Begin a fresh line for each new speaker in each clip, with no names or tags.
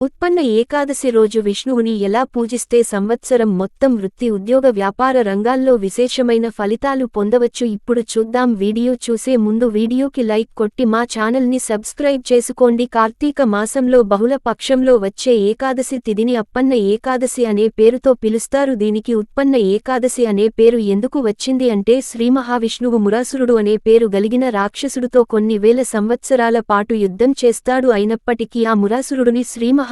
ఉత్పన్న ఏకాదశి రోజు విష్ణువుని ఎలా పూజిస్తే సంవత్సరం మొత్తం వృత్తి ఉద్యోగ వ్యాపార రంగాల్లో విశేషమైన ఫలితాలు పొందవచ్చు. ఇప్పుడు చూద్దాం. వీడియో చూసే ముందు వీడియోకి లైక్ కొట్టి మా ఛానల్ని సబ్స్క్రైబ్ చేసుకోండి. కార్తీక మాసంలో బహుళ పక్షంలో వచ్చే ఏకాదశి తిథిని అప్పన్న ఏకాదశి అనే పేరుతో పిలుస్తారు. దీనికి ఉత్పన్న ఏకాదశి అనే పేరు ఎందుకు వచ్చింది అంటే శ్రీమహావిష్ణువు మురాసురుడు అనే పేరు గలిగిన రాక్షసుడితో కొన్ని వేల సంవత్సరాల పాటు యుద్ధం చేస్తాడు. అయినప్పటికీ ఆ మురాసురుడిని శ్రీమహావిష్ణువు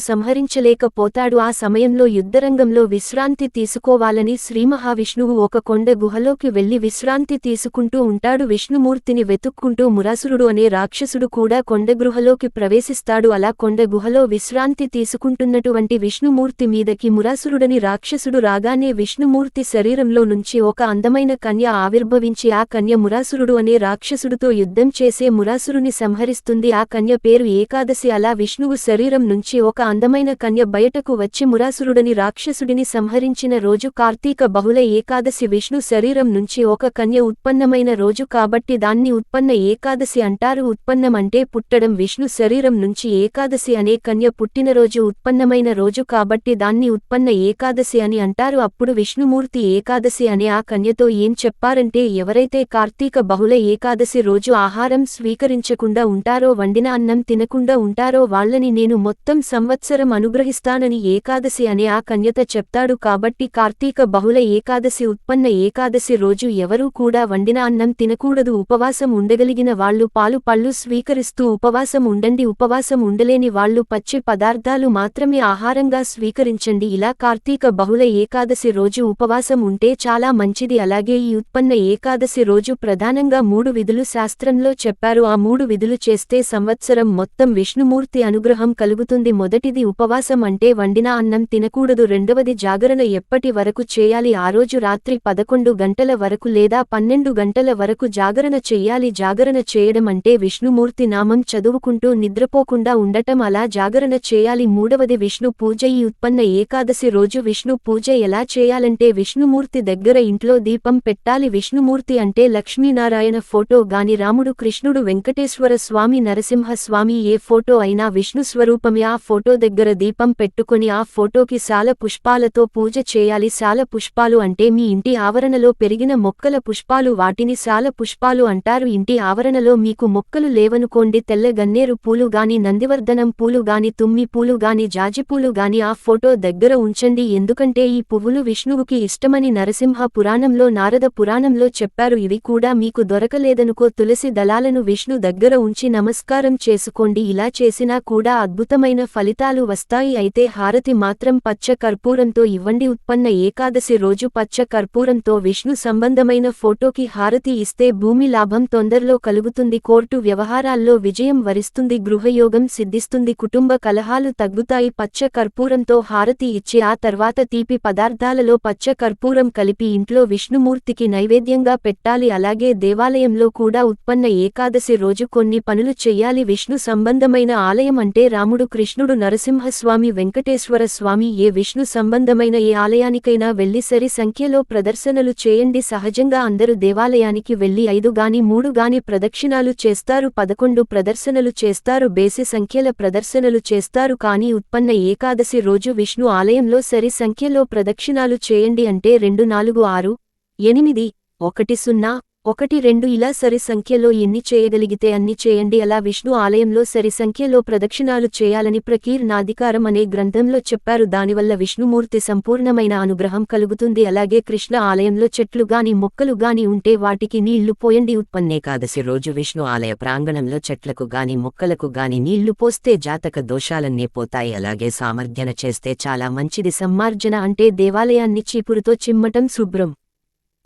సంహరించలేకపోతాడు. ఆ సమయంలో యుద్ధరంగంలో విశ్రాంతి తీసుకోవాలని శ్రీమహావిష్ణువు ఒక కొండ గుహలోకి వెళ్లి విశ్రాంతి తీసుకుంటూ ఉంటాడు. విష్ణుమూర్తిని వెతుక్కుంటూ మురాసురుడు అనే రాక్షసుడు కూడా కొండ గుహలోకి ప్రవేశిస్తాడు. అలా కొండ గుహలో విశ్రాంతి తీసుకుంటున్నటువంటి విష్ణుమూర్తి మీదకి మురాసురుడని రాక్షసుడు రాగానే విష్ణుమూర్తి శరీరంలో నుంచి ఒక అందమైన కన్య ఆవిర్భవించి ఆ కన్య మురాసురుడు అనే రాక్షసుడితో యుద్ధం చేసే మురాసురుని సంహరిస్తుంది. ఆ కన్య పేరు ఏకాదశి. అలా విష్ణువు శరీరం నుంచి ఒక అందమైన కన్య బయటకు వచ్చి మురాసురుడని రాక్షసుడిని సంహరించిన రోజు కార్తీక బహుళ ఏకాదశి. విష్ణు శరీరం నుంచి ఒక కన్య ఉత్పన్నమైన రోజు కాబట్టి దాన్ని ఉత్పన్న ఏకాదశి అంటారు. ఉత్పన్నం అంటే పుట్టడం. విష్ణు శరీరం నుంచి ఏకాదశి అనే కన్య పుట్టినరోజు ఉత్పన్నమైన రోజు కాబట్టి దాన్ని ఉత్పన్న ఏకాదశి అని అంటారు. అప్పుడు విష్ణుమూర్తి ఏకాదశి అనే ఆ కన్యతో ఏం చెప్పారంటే, ఎవరైతే కార్తీక బహుళ ఏకాదశి రోజు ఆహారం స్వీకరించకుండా ఉంటారో, వండిన అన్నం తినకుండా ఉంటారో వాళ్ళని నేను మొత్తం సంవత్సరం అనుగ్రహిస్తానని ఏకాదశి అనే ఆ కన్యత చెప్తాడు. కాబట్టి కార్తీక బహుళ ఏకాదశి ఉత్పన్న ఏకాదశి రోజు ఎవరూ కూడా వండిన అన్నం తినకూడదు. ఉపవాసం ఉండగలిగిన వాళ్ళు పాలు పళ్ళు స్వీకరిస్తూ ఉపవాసం ఉండండి. ఉపవాసం ఉండలేని వాళ్ళు పచ్చి పదార్థాలు మాత్రమే ఆహారంగా స్వీకరించండి. ఇలా కార్తీక బహుళ ఏకాదశి రోజు ఉపవాసం ఉంటే చాలా మంచిది. అలాగే ఈ ఉత్పన్న ఏకాదశి రోజు ప్రధానంగా 3 విధులు శాస్త్రంలో చెప్పారు. ఆ 3 విధులు చేస్తే సంవత్సరం మొత్తం విష్ణుమూర్తి అనుగ్రహం కలుగుతుంది. మొదటిది ఉపవాసం అంటే వండిన అన్నం తినకూడదు. రెండవది జాగరణ ఎప్పటి వరకు చేయాలి? ఆ రోజు రాత్రి 11 గంటల వరకు లేదా 12 గంటల వరకు జాగరణ చెయ్యాలి. జాగరణ చేయడం అంటే విష్ణుమూర్తి నామం చదువుకుంటూ నిద్రపోకుండా ఉండటం. అలా జాగరణ చేయాలి. మూడవది విష్ణు పూజ. ఈ ఉత్పన్న ఏకాదశి రోజు విష్ణు పూజ ఎలా చేయాలంటే విష్ణుమూర్తి దగ్గర ఇంట్లో దీపం పెట్టాలి. విష్ణుమూర్తి అంటే లక్ష్మీనారాయణ ఫోటో గాని, రాముడు, కృష్ణుడు, వెంకటేశ్వర స్వామి, నరసింహ స్వామి ఏ ఫోటో అయినా విష్ణు స్వరూపమే. ఆ ఫోటో దగ్గర దీపం పెట్టుకొని ఆ ఫోటోకి శాల పుష్పాలతో పూజ చేయాలి. శాల పుష్పాలు అంటే మీ ఇంటి ఆవరణలో పెరిగిన మొక్కల పుష్పాలు. వాటిని శాల పుష్పాలు అంటారు. ఇంటి ఆవరణలో మీకు మొక్కలు లేవనుకోండి, తెల్ల గన్నేరు పూలు గాని, నందివర్ధనం పూలు గాని, తుమ్మి పూలు గాని, జాజిపూలు గాని ఆ ఫోటో దగ్గర ఉంచండి. ఎందుకంటే ఈ పువ్వులు విష్ణువుకి ఇష్టమని నరసింహ పురాణంలో, నారద పురాణంలో చెప్పారు. ఇవి కూడా మీకు దొరకలేదనుకో, తులసి దళాలను విష్ణు దగ్గర ఉంచి నమస్కారం చేసుకోండి. ఇలా చేసినా కూడా అద్భుతమైన ఫలితాలు వస్తాయి. అయితే హారతి మాత్రం పచ్చ కర్పూరంతో ఇవ్వండి. ఉత్పన్న ఏకాదశి రోజు పచ్చ కర్పూరంతో విష్ణు సంబంధమైన ఫోటోకి హారతి ఇస్తే భూమి లాభం తొందరలో కలుగుతుంది. కోర్టు వ్యవహారాల్లో విజయం వరిస్తుంది. గృహయోగం సిద్ధిస్తుంది. కుటుంబ కలహాలు తగ్గుతాయి. పచ్చ కర్పూరంతో హారతి ఇచ్చి ఆ తర్వాత తీపి పదార్థాలలో పచ్చ కర్పూరం కలిపి ఇంట్లో విష్ణుమూర్తికి నైవేద్యంగా పెట్టాలి. అలాగే దేవాలయంలో కూడా ఉత్పన్న ఏకాదశి రోజు కొన్ని పనులు చెయ్యాలి. విష్ణు సంబంధమైన ఆలయం అంటే రాముడు, కృష్ణుడు, నరసింహస్వామి, వెంకటేశ్వర స్వామి ఏ విష్ణు సంబంధమైన ఏ ఆలయానికైనా వెళ్లి సరి సంఖ్యలో ప్రదర్శనలు చేయండి. సహజంగా అందరూ దేవాలయానికి వెళ్లి 5 గాని 3 గాని ప్రదక్షిణాలు చేస్తారు. 11 ప్రదర్శనలు చేస్తారు. బేసి సంఖ్యల ప్రదర్శనలు చేస్తారు. కానీ ఉత్పన్న ఏకాదశి రోజు విష్ణు ఆలయంలో సరి సంఖ్యలో ప్రదక్షిణాలు చేయండి. అంటే 2 4 6 8 1 0 1 2 ఇలా సరి సంఖ్యలో ఎన్ని చేయగలిగితే అన్ని చేయండి. అలా విష్ణు ఆలయంలో సరి సంఖ్యలో ప్రదక్షిణాలు చేయాలని ప్రకీర్ణాధికారం అనే గ్రంథంలో చెప్పారు. దానివల్ల విష్ణుమూర్తి సంపూర్ణమైన అనుగ్రహం కలుగుతుంది. అలాగే కృష్ణ ఆలయంలో చెట్లు గాని మొక్కలు గాని ఉంటే వాటికి నీళ్లు పోయండి. ఉత్పన్నేకాదశి రోజు విష్ణు ఆలయ ప్రాంగణంలో చెట్లకు గాని మొక్కలకు గాని నీళ్లు పోస్తే జాతక దోషాలన్నీ పోతాయి. అలాగే సామర్థ్యన చేస్తే చాలా మంచిది. సమ్మార్జన అంటే దేవాలయాన్ని చీపురుతో చిమ్మటం, శుభ్రం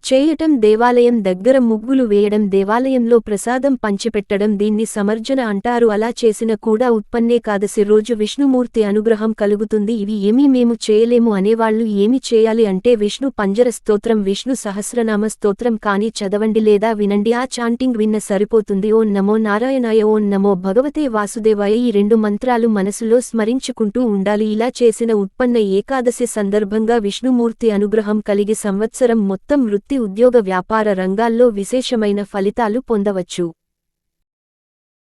చేయటం, దేవాలయం దగ్గర ముగ్గులు వేయడం, దేవాలయంలో ప్రసాదం పంచిపెట్టడం, దీన్ని సమర్జన అంటారు. అలా చేసిన కూడా ఉత్పన్నేకాదశి రోజు విష్ణుమూర్తి అనుగ్రహం కలుగుతుంది. ఇవి ఏమీ మేము చేయలేము అనేవాళ్లు ఏమి చేయాలి అంటే విష్ణు పంజర స్తోత్రం, విష్ణు సహస్రనామ స్తోత్రం కానీ చదవండి లేదా వినండి. ఆ చాంటింగ్ విన్న సరిపోతుంది. ఓం నమో నారాయణాయ, ఓం నమో భగవతే వాసుదేవాయ ఈ 2 మంత్రాలు మనసులో స్మరించుకుంటూ ఉండాలి. ఇలా చేసిన ఉత్పన్న ఏకాదశి సందర్భంగా విష్ణుమూర్తి అనుగ్రహం కలిగి సంవత్సరం మొత్తం వృత్తి ఉద్యోగ వ్యాపార రంగాల్లో విశేషమైన ఫలితాలు పొందవచ్చు.